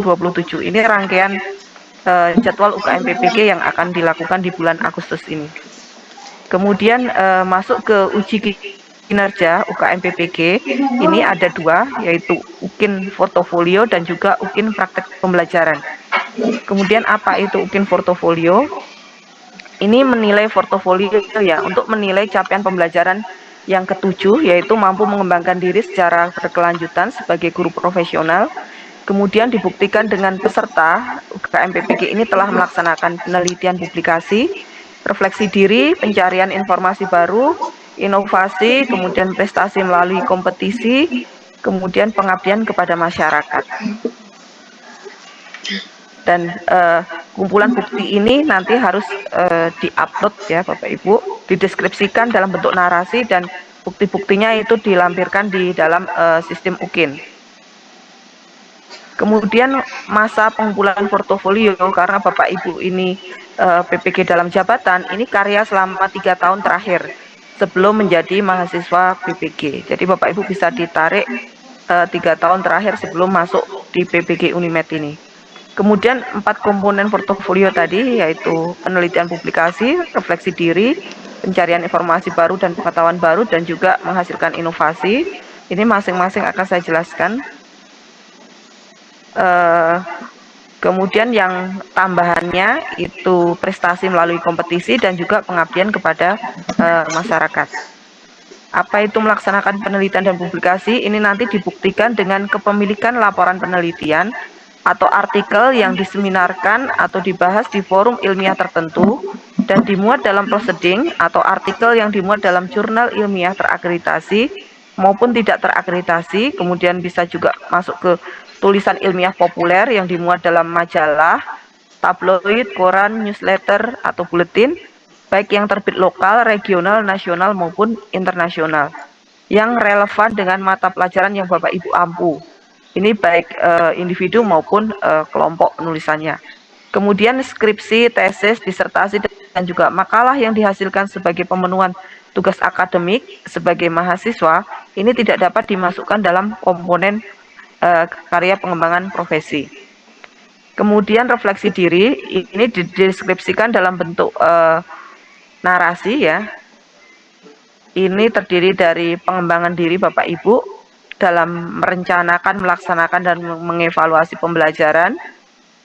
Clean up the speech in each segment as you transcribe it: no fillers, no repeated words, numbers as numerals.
2027. Ini rangkaian jadwal UKM PPG yang akan dilakukan di bulan Agustus ini. Kemudian masuk ke uji kinerja UKM PPG, ini ada dua, yaitu UKIN Portofolio dan juga UKIN Praktek Pembelajaran. Kemudian apa itu UKIN Portofolio? Ini menilai portofolio ya, untuk menilai capaian pembelajaran yang ketujuh, yaitu mampu mengembangkan diri secara berkelanjutan sebagai guru profesional. Kemudian dibuktikan dengan peserta UKM PPG ini telah melaksanakan penelitian publikasi, refleksi diri, pencarian informasi baru, inovasi, kemudian prestasi melalui kompetisi, kemudian pengabdian kepada masyarakat. Dan kumpulan bukti ini nanti harus diupload ya Bapak Ibu, dideskripsikan dalam bentuk narasi, dan bukti-buktinya itu dilampirkan di dalam sistem UKIN. Kemudian masa pengumpulan portofolio, karena Bapak Ibu ini PPG dalam jabatan, ini karya selama 3 tahun terakhir sebelum menjadi mahasiswa PPG. Jadi Bapak Ibu bisa ditarik 3 tahun terakhir sebelum masuk di PPG Unimed ini. Kemudian 4 komponen portofolio tadi, yaitu penelitian publikasi, refleksi diri, pencarian informasi baru dan pengetahuan baru, dan juga menghasilkan inovasi. Ini masing-masing akan saya jelaskan. Kemudian yang tambahannya itu prestasi melalui kompetisi dan juga pengabdian kepada masyarakat. Apa itu melaksanakan penelitian dan publikasi? Ini nanti dibuktikan dengan kepemilikan laporan penelitian atau artikel yang diseminarkan atau dibahas di forum ilmiah tertentu dan dimuat dalam proceeding atau artikel yang dimuat dalam jurnal ilmiah terakreditasi maupun tidak terakreditasi. Kemudian bisa juga masuk ke tulisan ilmiah populer yang dimuat dalam majalah, tabloid, koran, newsletter, atau buletin, baik yang terbit lokal, regional, nasional maupun internasional, yang relevan dengan mata pelajaran yang Bapak Ibu ampu. Ini baik individu maupun kelompok penulisannya. Kemudian skripsi, tesis, disertasi, dan juga makalah yang dihasilkan sebagai pemenuhan tugas akademik sebagai mahasiswa, ini tidak dapat dimasukkan dalam komponen karya pengembangan profesi. Kemudian refleksi diri, ini dideskripsikan dalam bentuk narasi ya. Ini terdiri dari pengembangan diri Bapak Ibu dalam merencanakan, melaksanakan, dan mengevaluasi pembelajaran,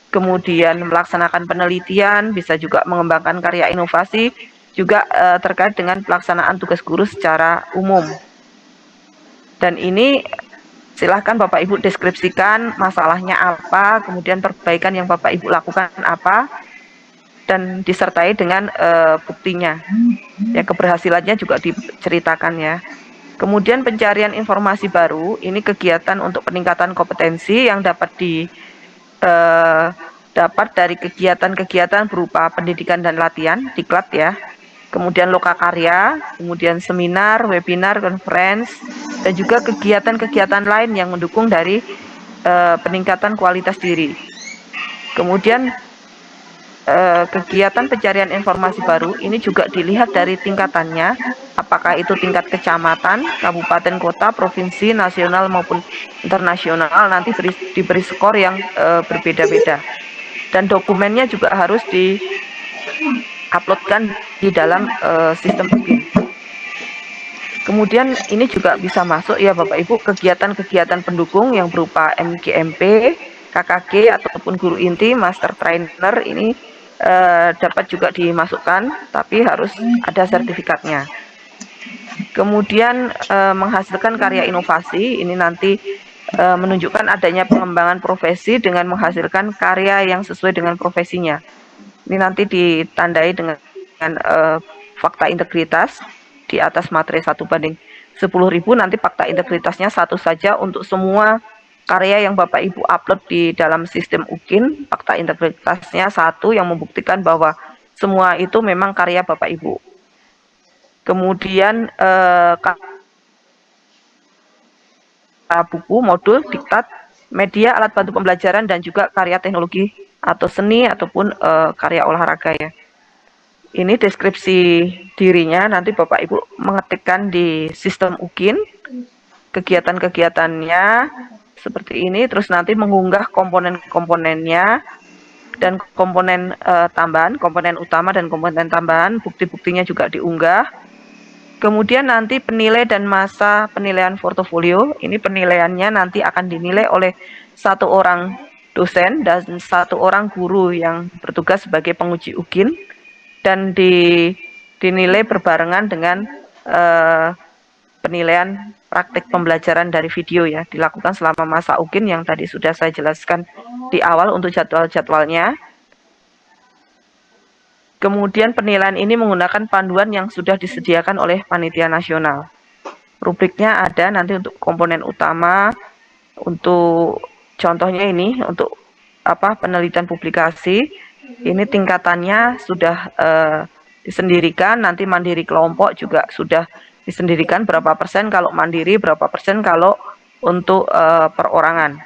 kemudian melaksanakan penelitian, bisa juga mengembangkan karya inovasi, juga terkait dengan pelaksanaan tugas guru secara umum. Dan ini silahkan Bapak Ibu deskripsikan masalahnya apa, kemudian perbaikan yang Bapak Ibu lakukan apa, dan disertai dengan buktinya. Ya, keberhasilannya juga diceritakan ya. Kemudian pencarian informasi baru, ini kegiatan untuk peningkatan kompetensi yang dapat dapat dari kegiatan-kegiatan berupa pendidikan dan latihan, diklat ya. Kemudian lokakarya, kemudian seminar, webinar, conference, dan juga kegiatan-kegiatan lain yang mendukung dari peningkatan kualitas diri. Kemudian kegiatan pencarian informasi baru ini juga dilihat dari tingkatannya, apakah itu tingkat kecamatan, kabupaten, kota, provinsi, nasional maupun internasional, nanti diberi skor yang berbeda-beda. Dan dokumennya juga harus diuploadkan di dalam sistem UKIN. Kemudian ini juga bisa masuk ya Bapak Ibu, kegiatan-kegiatan pendukung yang berupa MGMP, KKG ataupun guru inti, master trainer, ini dapat juga dimasukkan, tapi harus ada sertifikatnya. Kemudian menghasilkan karya inovasi, ini nanti menunjukkan adanya pengembangan profesi dengan menghasilkan karya yang sesuai dengan profesinya. Ini nanti ditandai dengan fakta integritas di atas materai 1/10.000, nanti fakta integritasnya 1 saja untuk semua karya yang Bapak Ibu upload di dalam sistem UKIN, fakta integritasnya 1 yang membuktikan bahwa semua itu memang karya Bapak Ibu. Kemudian buku, modul, diktat, media, alat bantu pembelajaran, dan juga karya teknologi atau seni ataupun karya olahraga ya. Ini deskripsi dirinya, nanti Bapak Ibu mengetikkan di sistem UKIN, kegiatan-kegiatannya, seperti ini, terus nanti mengunggah komponen-komponennya dan komponen tambahan, komponen utama dan komponen tambahan, bukti-buktinya juga diunggah. Kemudian nanti penilai dan masa penilaian portofolio, ini penilaiannya nanti akan dinilai oleh satu orang dosen dan satu orang guru yang bertugas sebagai penguji UGIN dan dinilai berbarengan dengan penilaian praktik pembelajaran dari video ya, dilakukan selama masa UGIN yang tadi sudah saya jelaskan di awal untuk jadwal-jadwalnya. Kemudian penilaian ini menggunakan panduan yang sudah disediakan oleh panitia nasional. Rubriknya ada nanti untuk komponen utama, untuk contohnya ini untuk penelitian publikasi. Ini tingkatannya sudah disendirikan, nanti mandiri kelompok juga sudah disendirikan berapa persen kalau mandiri, berapa persen kalau untuk perorangan.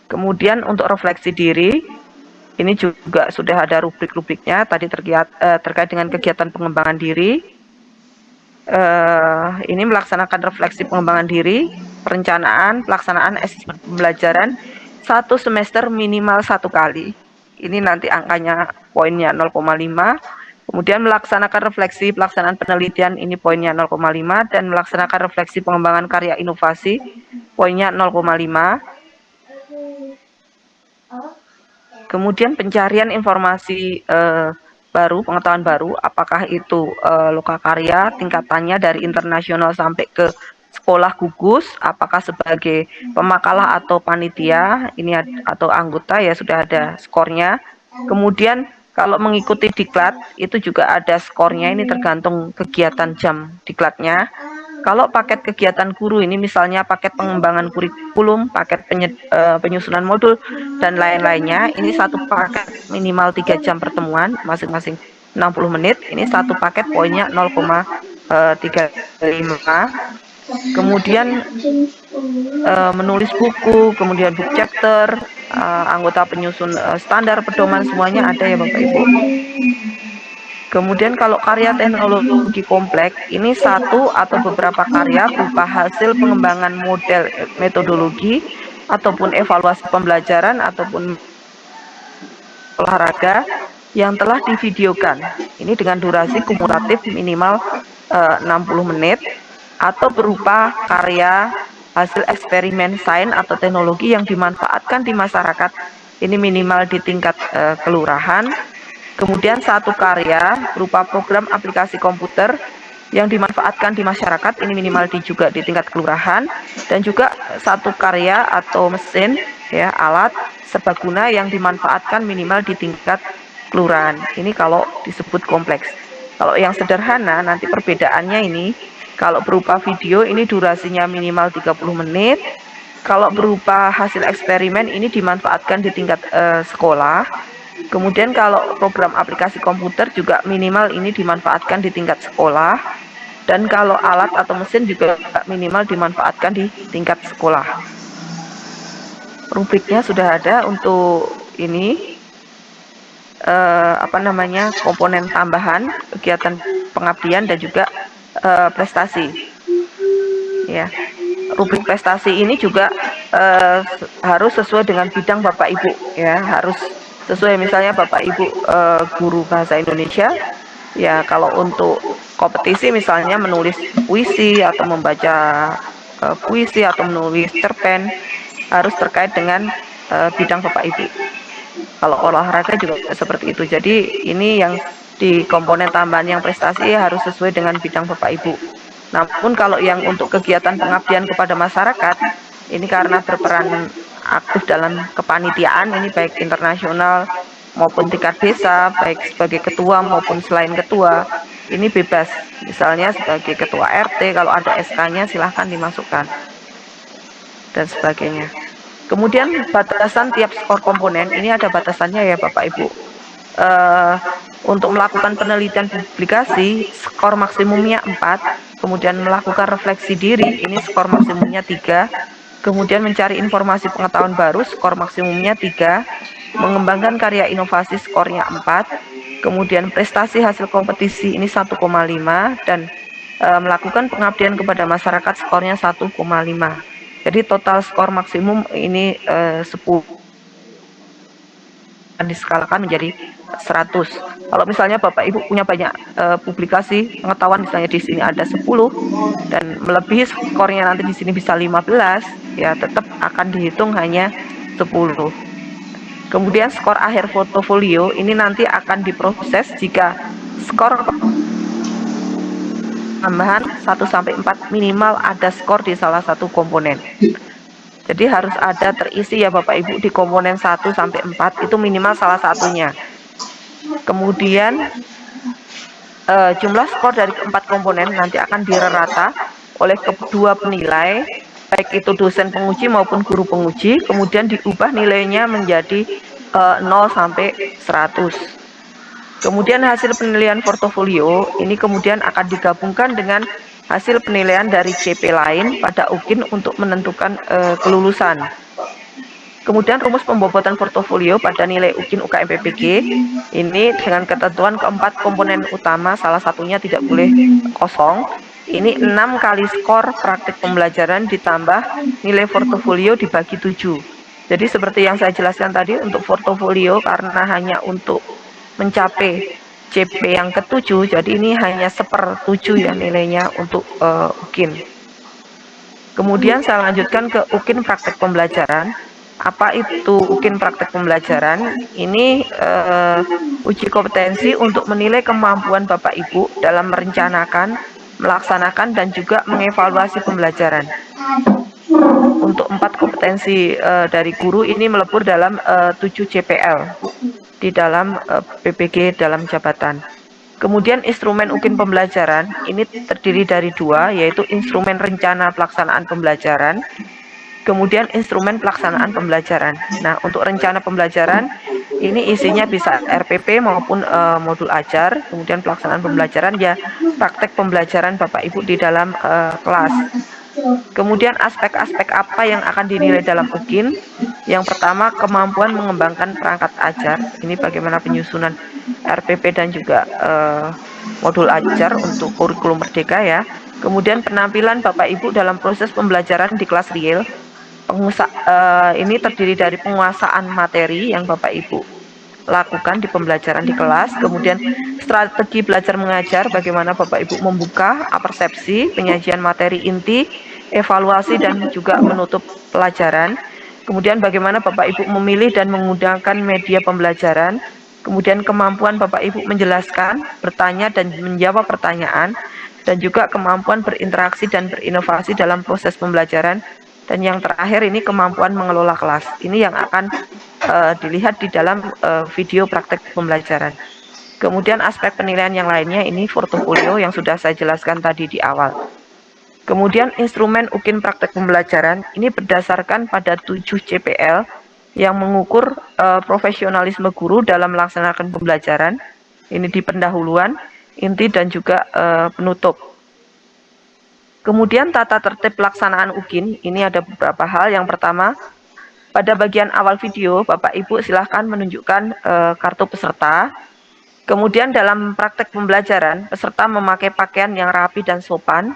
Kemudian untuk refleksi diri, ini juga sudah ada rubrik-rubriknya tadi terkait dengan kegiatan pengembangan diri. Ini melaksanakan refleksi pengembangan diri, perencanaan, pelaksanaan asesmen pembelajaran 1 semester minimal 1 kali. Ini nanti angkanya poinnya 0,5. Kemudian melaksanakan refleksi pelaksanaan penelitian, ini poinnya 0,5, dan melaksanakan refleksi pengembangan karya inovasi, poinnya 0,5. Kemudian pencarian informasi baru, pengetahuan baru, apakah itu lokakarya, tingkatannya dari internasional sampai ke sekolah gugus, apakah sebagai pemakalah atau panitia, ini atau anggota ya sudah ada skornya. Kemudian kalau mengikuti diklat itu juga ada skornya, ini tergantung kegiatan jam diklatnya. Kalau paket kegiatan guru ini misalnya paket pengembangan kurikulum, paket penyusunan modul, dan lain-lainnya, ini satu paket minimal 3 jam pertemuan, masing-masing 60 menit, ini satu paket poinnya 0,35. Kemudian menulis buku, kemudian book chapter, anggota penyusun standar pedoman, semuanya ada ya Bapak Ibu. Kemudian kalau karya teknologi kompleks, ini satu atau beberapa karya berupa hasil pengembangan model metodologi, ataupun evaluasi pembelajaran, ataupun olahraga yang telah divideokan. Ini dengan durasi kumulatif minimal 60 menit, atau berupa karya hasil eksperimen sains atau teknologi yang dimanfaatkan di masyarakat, ini minimal di tingkat kelurahan. Kemudian satu karya berupa program aplikasi komputer yang dimanfaatkan di masyarakat, ini minimal juga di tingkat kelurahan. Dan juga satu karya atau mesin ya, alat serbaguna yang dimanfaatkan minimal di tingkat kelurahan. Ini kalau disebut kompleks. Kalau yang sederhana nanti perbedaannya ini, kalau berupa video ini durasinya minimal 30 menit. Kalau berupa hasil eksperimen ini dimanfaatkan di tingkat sekolah. Kemudian kalau program aplikasi komputer juga minimal ini dimanfaatkan di tingkat sekolah. Dan kalau alat atau mesin juga minimal dimanfaatkan di tingkat sekolah. Rubriknya sudah ada untuk ini komponen tambahan, kegiatan pengabdian, dan juga prestasi. Ya. Rubrik prestasi ini juga harus sesuai dengan bidang Bapak Ibu ya, harus sesuai. Misalnya Bapak Ibu guru bahasa Indonesia ya, kalau untuk kompetisi misalnya menulis puisi atau membaca puisi atau menulis cerpen, harus terkait dengan bidang Bapak Ibu. Kalau olahraga juga seperti itu. Jadi ini yang di komponen tambahan yang prestasi harus sesuai dengan bidang Bapak Ibu. Namun kalau yang untuk kegiatan pengabdian kepada masyarakat, ini karena berperan aktif dalam kepanitiaan, ini baik internasional maupun tingkat desa, baik sebagai ketua maupun selain ketua, ini bebas. Misalnya sebagai ketua RT, kalau ada SK-nya silahkan dimasukkan, dan sebagainya. Kemudian batasan tiap skor komponen, ini ada batasannya ya Bapak Ibu. Untuk melakukan penelitian publikasi, skor maksimumnya 4. Kemudian melakukan refleksi diri, ini skor maksimumnya 3. Kemudian mencari informasi pengetahuan baru, skor maksimumnya 3. Mengembangkan karya inovasi, skornya 4. Kemudian prestasi hasil kompetisi, ini 1,5. Dan melakukan pengabdian kepada masyarakat, skornya 1,5. Jadi total skor maksimum ini 10 diskalakan menjadi 100. Kalau misalnya Bapak Ibu punya banyak publikasi pengetahuan, misalnya di sini ada 10 dan melebihi skornya nanti di sini bisa 15, ya tetap akan dihitung hanya 10. Kemudian skor akhir portofolio ini nanti akan diproses jika skor tambahan 1 sampai 4 minimal ada skor di salah satu komponen. Jadi harus ada terisi ya Bapak Ibu di komponen 1 sampai 4 itu minimal salah satunya. Kemudian jumlah skor dari keempat komponen nanti akan dirata oleh kedua penilai, baik itu dosen penguji maupun guru penguji, kemudian diubah nilainya menjadi 0 sampai 100. Kemudian hasil penilaian portofolio ini kemudian akan digabungkan dengan hasil penilaian dari CP lain pada UKIN untuk menentukan kelulusan. Kemudian rumus pembobotan portofolio pada nilai UKIN UKM PPG ini dengan ketentuan keempat komponen utama, salah satunya tidak boleh kosong. Ini 6 kali skor praktik pembelajaran ditambah nilai portofolio dibagi 7. Jadi seperti yang saya jelaskan tadi, untuk portofolio karena hanya untuk mencapai CP yang ke-7, jadi ini hanya 1/7 ya nilainya untuk UKIN. Kemudian saya lanjutkan ke UKIN praktek pembelajaran. Apa itu UKIN praktek pembelajaran? Ini uji kompetensi untuk menilai kemampuan Bapak Ibu dalam merencanakan, melaksanakan, dan juga mengevaluasi pembelajaran. Untuk 4 kompetensi dari guru ini melebur dalam 7 CPL di dalam PPG dalam jabatan. Kemudian instrumen UKIN pembelajaran ini terdiri dari 2, yaitu instrumen rencana pelaksanaan pembelajaran, kemudian instrumen pelaksanaan pembelajaran. Nah, untuk rencana pembelajaran ini isinya bisa RPP maupun modul ajar, kemudian pelaksanaan pembelajaran ya praktek pembelajaran Bapak Ibu di dalam kelas. Kemudian aspek-aspek apa yang akan dinilai dalam UKIN? Yang pertama, kemampuan mengembangkan perangkat ajar. Ini bagaimana penyusunan RPP dan juga modul ajar untuk kurikulum merdeka ya. Kemudian penampilan Bapak Ibu dalam proses pembelajaran di kelas real. Ini terdiri dari penguasaan materi yang Bapak Ibu lakukan di pembelajaran di kelas, kemudian strategi belajar mengajar, bagaimana Bapak Ibu membuka persepsi, penyajian materi inti, evaluasi dan juga menutup pelajaran, kemudian bagaimana Bapak Ibu memilih dan menggunakan media pembelajaran, kemudian kemampuan Bapak Ibu menjelaskan, bertanya dan menjawab pertanyaan, dan juga kemampuan berinteraksi dan berinovasi dalam proses pembelajaran. Dan yang terakhir ini kemampuan mengelola kelas. Ini yang akan dilihat di dalam video praktek pembelajaran. Kemudian aspek penilaian yang lainnya ini portofolio yang sudah saya jelaskan tadi di awal. Kemudian instrumen UKIN praktek pembelajaran ini berdasarkan pada 7 CPL yang mengukur profesionalisme guru dalam melaksanakan pembelajaran. Ini di pendahuluan, inti dan juga penutup. Kemudian tata tertib pelaksanaan UKIN, ini ada beberapa hal. Yang pertama, pada bagian awal video, Bapak Ibu silahkan menunjukkan kartu peserta. Kemudian dalam praktek pembelajaran, peserta memakai pakaian yang rapi dan sopan.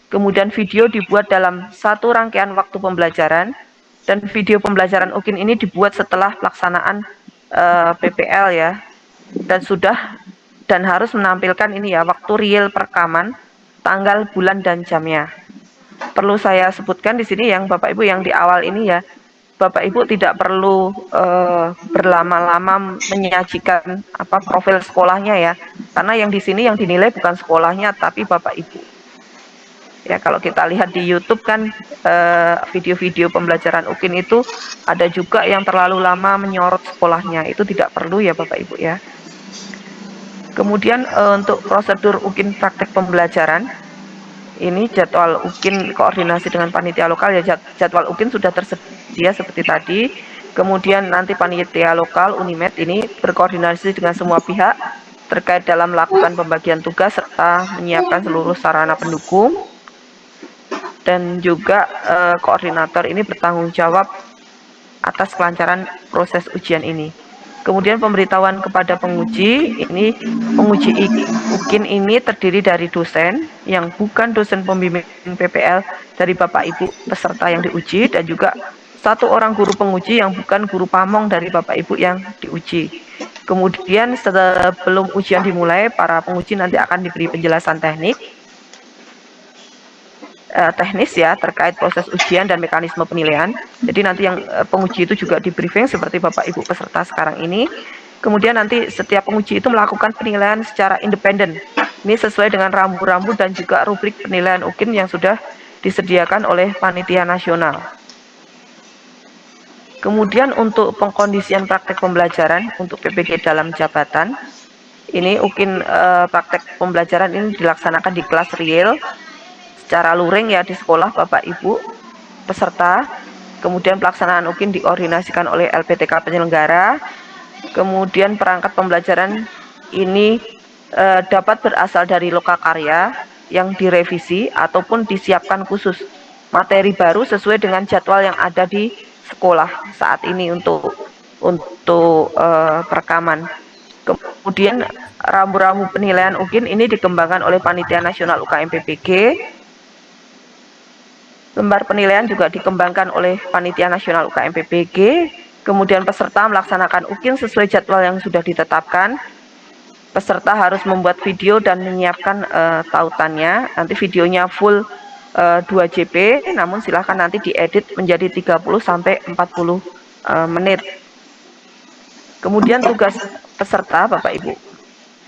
Kemudian video dibuat dalam satu rangkaian waktu pembelajaran. Dan video pembelajaran UKIN ini dibuat setelah pelaksanaan PPL ya. Dan harus menampilkan ini ya, waktu real perekaman, tanggal, bulan, dan jamnya. Perlu saya sebutkan di sini yang Bapak Ibu yang di awal ini ya, Bapak Ibu tidak perlu berlama-lama menyajikan profil sekolahnya ya, karena yang di sini yang dinilai bukan sekolahnya tapi Bapak Ibu. Ya, kalau kita lihat di YouTube kan video-video pembelajaran UKIN itu ada juga yang terlalu lama menyorot sekolahnya, itu tidak perlu ya Bapak Ibu ya. Kemudian untuk prosedur UKIN praktek pembelajaran, ini jadwal UKIN koordinasi dengan panitia lokal ya, jadwal UKIN sudah tersedia seperti tadi. Kemudian nanti panitia lokal Unimed ini berkoordinasi dengan semua pihak terkait dalam melakukan pembagian tugas serta menyiapkan seluruh sarana pendukung. Dan juga koordinator ini bertanggung jawab atas kelancaran proses ujian ini. Kemudian pemberitahuan kepada penguji, ini penguji UKIN ini terdiri dari dosen yang bukan dosen pembimbing PPL dari Bapak Ibu peserta yang diuji, dan juga satu orang guru penguji yang bukan guru pamong dari Bapak Ibu yang diuji. Kemudian sebelum ujian dimulai, para penguji nanti akan diberi penjelasan teknis ya terkait proses ujian dan mekanisme penilaian. Jadi nanti yang penguji itu juga di briefing seperti Bapak Ibu peserta sekarang ini. Kemudian nanti setiap penguji itu melakukan penilaian secara independen. Ini sesuai dengan rambu-rambu dan juga rubrik penilaian UKIN yang sudah disediakan oleh panitia nasional. Kemudian untuk pengkondisian praktek pembelajaran untuk PPG dalam jabatan, ini UKIN praktek pembelajaran ini dilaksanakan di kelas real secara luring ya di sekolah Bapak Ibu peserta. Kemudian pelaksanaan UKIN dikoordinasikan oleh LPTK penyelenggara. Kemudian perangkat pembelajaran ini dapat berasal dari lokakarya yang direvisi ataupun disiapkan khusus materi baru sesuai dengan jadwal yang ada di sekolah saat ini untuk perekaman. Kemudian rambu-rambu penilaian UKIN ini dikembangkan oleh Panitia Nasional UKM PPG. Lembar penilaian juga dikembangkan oleh Panitia Nasional UKM PPG. Kemudian peserta melaksanakan UKIN sesuai jadwal yang sudah ditetapkan. Peserta harus membuat video dan menyiapkan tautannya. Nanti videonya full 2 JP, namun silahkan nanti diedit menjadi 30-40 menit. Kemudian tugas peserta, Bapak Ibu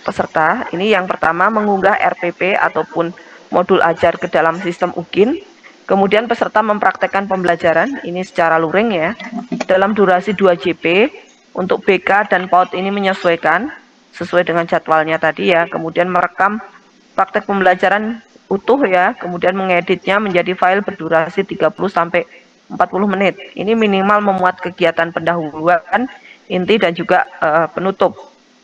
peserta, ini yang pertama mengunggah RPP ataupun modul ajar ke dalam sistem UKIN. Kemudian peserta mempraktekkan pembelajaran ini secara luring ya, dalam durasi 2 JP. Untuk BK dan PAUD ini menyesuaikan sesuai dengan jadwalnya tadi ya. Kemudian merekam praktek pembelajaran utuh ya, kemudian mengeditnya menjadi file berdurasi 30-40 menit. Ini minimal memuat kegiatan pendahuluan, inti dan juga penutup.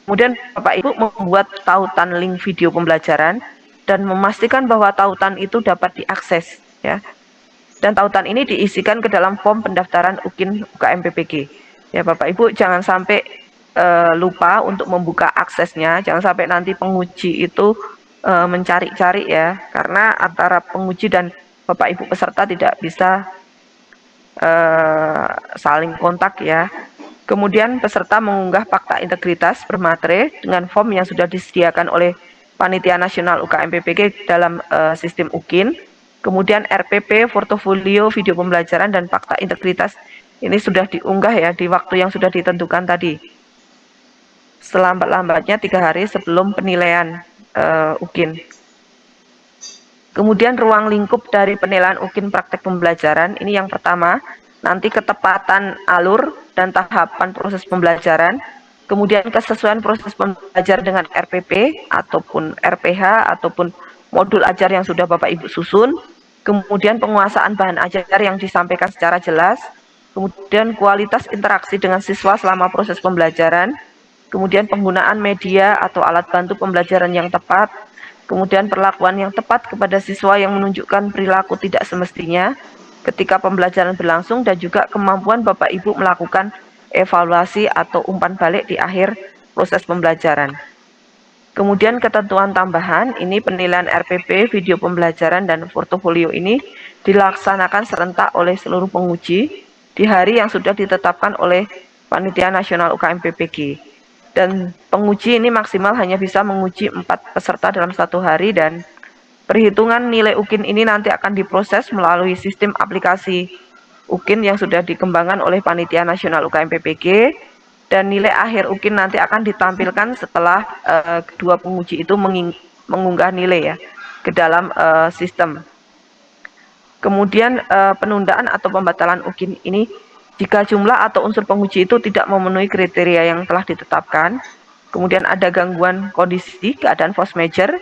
Kemudian Bapak Ibu membuat tautan link video pembelajaran dan memastikan bahwa tautan itu dapat diakses ya. Dan tautan ini diisikan ke dalam form pendaftaran UKIN UKM PPG. Ya Bapak Ibu jangan sampai lupa untuk membuka aksesnya, jangan sampai nanti penguji itu mencari-cari ya, karena antara penguji dan Bapak Ibu peserta tidak bisa saling kontak ya. Kemudian peserta mengunggah fakta integritas bermaterai dengan form yang sudah disediakan oleh Panitia Nasional UKM PPG dalam sistem UKIN. Kemudian RPP, portofolio, video pembelajaran, dan fakta integritas ini sudah diunggah ya di waktu yang sudah ditentukan tadi. Selambat-lambatnya 3 hari sebelum penilaian UKIN. Kemudian ruang lingkup dari penilaian UKIN praktek pembelajaran, ini yang pertama, nanti ketepatan alur dan tahapan proses pembelajaran, kemudian kesesuaian proses pembelajaran dengan RPP ataupun RPH ataupun modul ajar yang sudah Bapak Ibu susun, kemudian penguasaan bahan ajar yang disampaikan secara jelas, kemudian kualitas interaksi dengan siswa selama proses pembelajaran, kemudian penggunaan media atau alat bantu pembelajaran yang tepat, kemudian perlakuan yang tepat kepada siswa yang menunjukkan perilaku tidak semestinya ketika pembelajaran berlangsung, dan juga kemampuan Bapak Ibu melakukan evaluasi atau umpan balik di akhir proses pembelajaran. Kemudian ketentuan tambahan, ini penilaian RPP, video pembelajaran, dan portofolio ini dilaksanakan serentak oleh seluruh penguji di hari yang sudah ditetapkan oleh Panitia Nasional UKM PPG. Dan penguji ini maksimal hanya bisa menguji 4 peserta dalam 1 hari, dan perhitungan nilai UKIN ini nanti akan diproses melalui sistem aplikasi UKIN yang sudah dikembangkan oleh Panitia Nasional UKM PPG. Dan nilai akhir UKIN nanti akan ditampilkan setelah kedua penguji itu mengunggah nilai ya ke dalam sistem. Kemudian penundaan atau pembatalan UKIN ini jika jumlah atau unsur penguji itu tidak memenuhi kriteria yang telah ditetapkan, kemudian ada gangguan kondisi keadaan force majeure,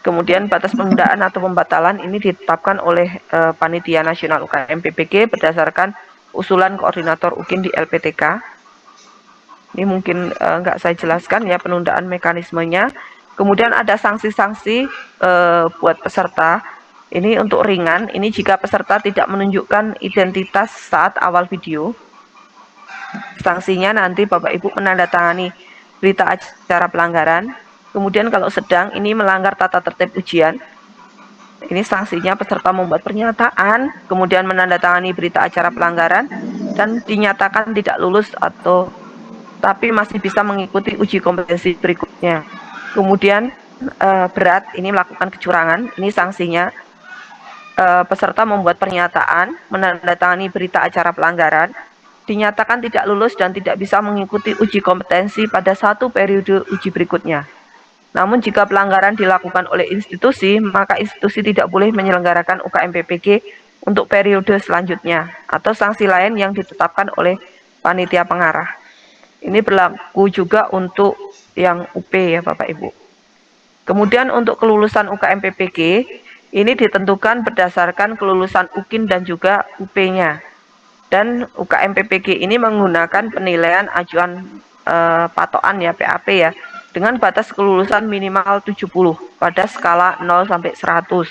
kemudian batas penundaan atau pembatalan ini ditetapkan oleh Panitia Nasional UKM PPG berdasarkan usulan koordinator UKIN di LPTK. Ini mungkin nggak saya jelaskan ya penundaan mekanismenya. Kemudian ada sanksi-sanksi buat peserta. Ini untuk ringan, ini jika peserta tidak menunjukkan identitas saat awal video. Sanksinya nanti Bapak Ibu menandatangani berita acara pelanggaran. Kemudian kalau sedang ini melanggar tata tertib ujian, ini sanksinya peserta membuat pernyataan, kemudian menandatangani berita acara pelanggaran, dan dinyatakan tidak lulus atau tapi masih bisa mengikuti uji kompetensi berikutnya. Kemudian berat, ini melakukan kecurangan, ini sanksinya peserta membuat pernyataan, menandatangani berita acara pelanggaran, dinyatakan tidak lulus dan tidak bisa mengikuti uji kompetensi pada satu periode uji berikutnya. Namun jika pelanggaran dilakukan oleh institusi, maka institusi tidak boleh menyelenggarakan UKM PPG untuk periode selanjutnya atau sanksi lain yang ditetapkan oleh panitia pengarah. Ini berlaku juga untuk yang UP ya Bapak Ibu. Kemudian untuk kelulusan UKM PPG, ini ditentukan berdasarkan kelulusan UKIN dan juga UP-nya. Dan UKM PPG ini menggunakan penilaian acuan patokan ya PAP ya, dengan batas kelulusan minimal 70 pada skala 0 sampai 100.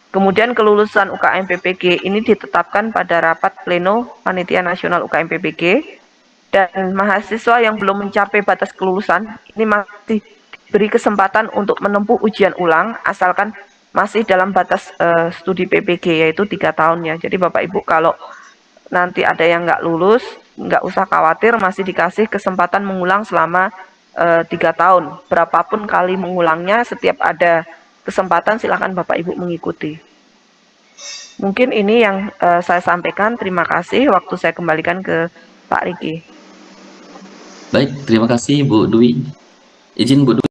Kemudian kelulusan UKM PPG ini ditetapkan pada rapat pleno Panitia Nasional UKM PPG, dan mahasiswa yang belum mencapai batas kelulusan ini masih diberi kesempatan untuk menempuh ujian ulang asalkan masih dalam batas studi PPG yaitu 3 tahun ya. Jadi Bapak Ibu kalau nanti ada yang nggak lulus, nggak usah khawatir, masih dikasih kesempatan mengulang selama 3 tahun. Berapapun kali mengulangnya, setiap ada kesempatan silakan Bapak Ibu mengikuti. Mungkin ini yang saya sampaikan. Terima kasih. Waktu saya kembalikan ke Pak Riki. Baik, terima kasih Bu Dwi. Izin Bu Dwi.